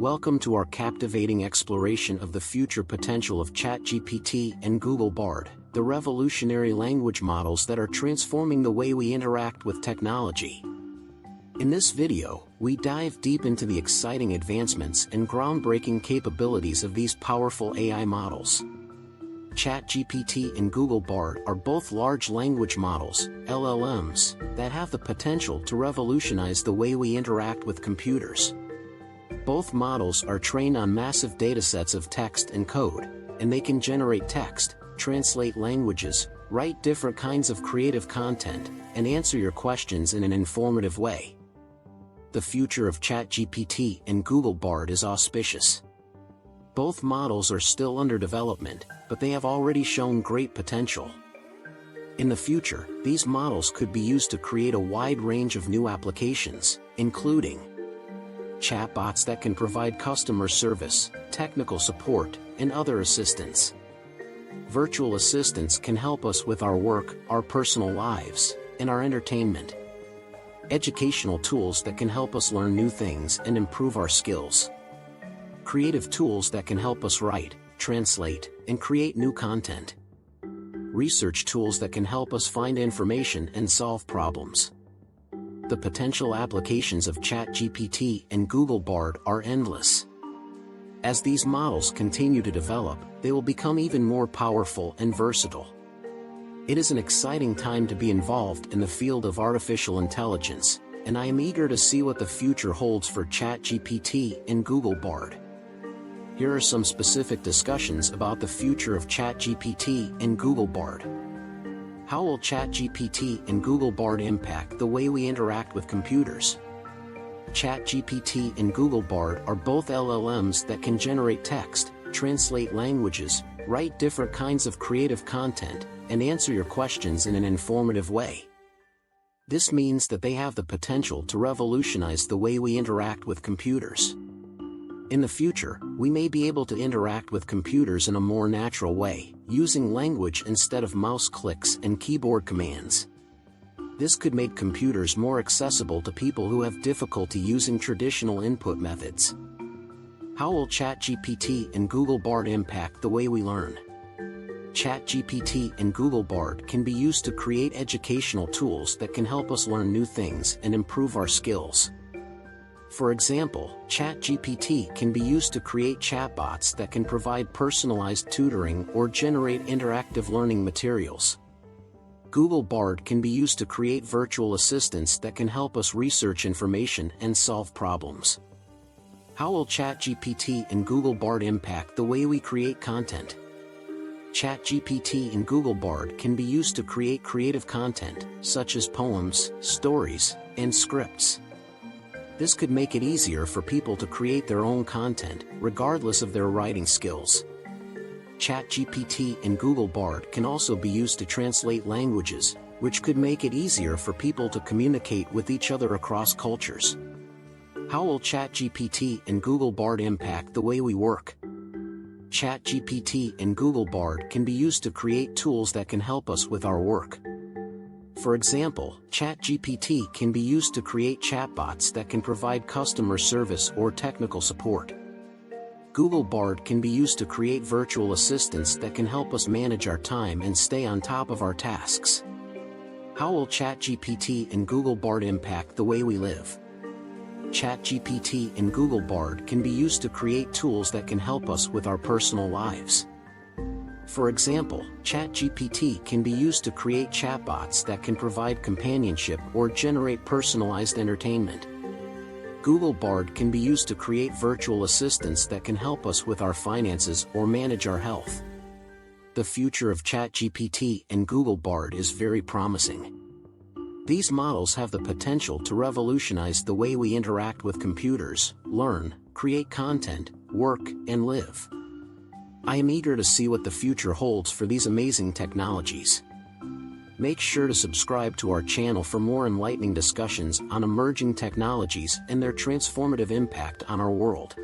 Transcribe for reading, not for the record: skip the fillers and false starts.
Welcome to our captivating exploration of the future potential of ChatGPT and Google Bard, the revolutionary language models that are transforming the way we interact with technology. In this video, we dive deep into the exciting advancements and groundbreaking capabilities of these powerful AI models. ChatGPT and Google Bard are both large language models, LLMs, that have the potential to revolutionize the way we interact with computers. Both models are trained on massive datasets of text and code, and they can generate text, translate languages, write different kinds of creative content, and answer your questions in an informative way. The future of ChatGPT and Google Bard is auspicious. Both models are still under development, but they have already shown great potential. In the future, these models could be used to create a wide range of new applications, including chatbots that can provide customer service, technical support, and other assistance. Virtual assistants can help us with our work, our personal lives, and our entertainment. Educational tools that can help us learn new things and improve our skills. Creative tools that can help us write, translate, and create new content. Research tools that can help us find information and solve problems. The potential applications of ChatGPT and Google Bard are endless. As these models continue to develop, they will become even more powerful and versatile. It is an exciting time to be involved in the field of artificial intelligence, and I am eager to see what the future holds for ChatGPT and Google Bard. Here are some specific discussions about the future of ChatGPT and Google Bard. How will ChatGPT and Google Bard impact the way we interact with computers? ChatGPT and Google Bard are both LLMs that can generate text, translate languages, write different kinds of creative content, and answer your questions in an informative way. This means that they have the potential to revolutionize the way we interact with computers. In the future, we may be able to interact with computers in a more natural way, using language instead of mouse clicks and keyboard commands. This could make computers more accessible to people who have difficulty using traditional input methods. How will ChatGPT and Google Bard impact the way we learn? ChatGPT and Google Bard can be used to create educational tools that can help us learn new things and improve our skills. For example, ChatGPT can be used to create chatbots that can provide personalized tutoring or generate interactive learning materials. Google Bard can be used to create virtual assistants that can help us research information and solve problems. How will ChatGPT and Google Bard impact the way we create content? ChatGPT and Google Bard can be used to create creative content, such as poems, stories, and scripts. This could make it easier for people to create their own content, regardless of their writing skills. ChatGPT and Google Bard can also be used to translate languages, which could make it easier for people to communicate with each other across cultures. How will ChatGPT and Google Bard impact the way we work? ChatGPT and Google Bard can be used to create tools that can help us with our work. For example, ChatGPT can be used to create chatbots that can provide customer service or technical support. Google Bard can be used to create virtual assistants that can help us manage our time and stay on top of our tasks. How will ChatGPT and Google Bard impact the way we live? ChatGPT and Google Bard can be used to create tools that can help us with our personal lives. For example, ChatGPT can be used to create chatbots that can provide companionship or generate personalized entertainment. Google Bard can be used to create virtual assistants that can help us with our finances or manage our health. The future of ChatGPT and Google Bard is very promising. These models have the potential to revolutionize the way we interact with computers, learn, create content, work, and live. I am eager to see what the future holds for these amazing technologies. Make sure to subscribe to our channel for more enlightening discussions on emerging technologies and their transformative impact on our world.